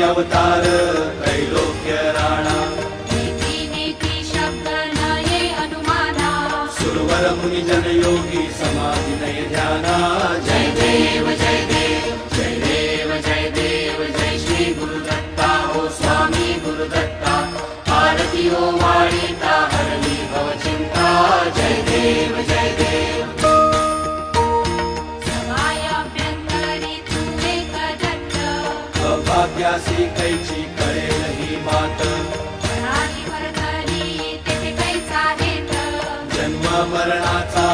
अवतार त्रैलोक्य राणा नीती नीती शब्द नये अनुमाना सुरवर मुनि जन योगी समाधि नय ध्याना जय देव जय देव जय देव जय देव जय श्री गुरुदत्ता हो स्वामी गुरुदत्ता आरती हो वाळीता हरली भव चिंता जय देव जय देव समायाभ्यंतरी तू एक दत्त अभाग्यासी कैची कळेल ही मात प्राणी वर्तनी तेथे कैचा हेत जन्म मरणाचा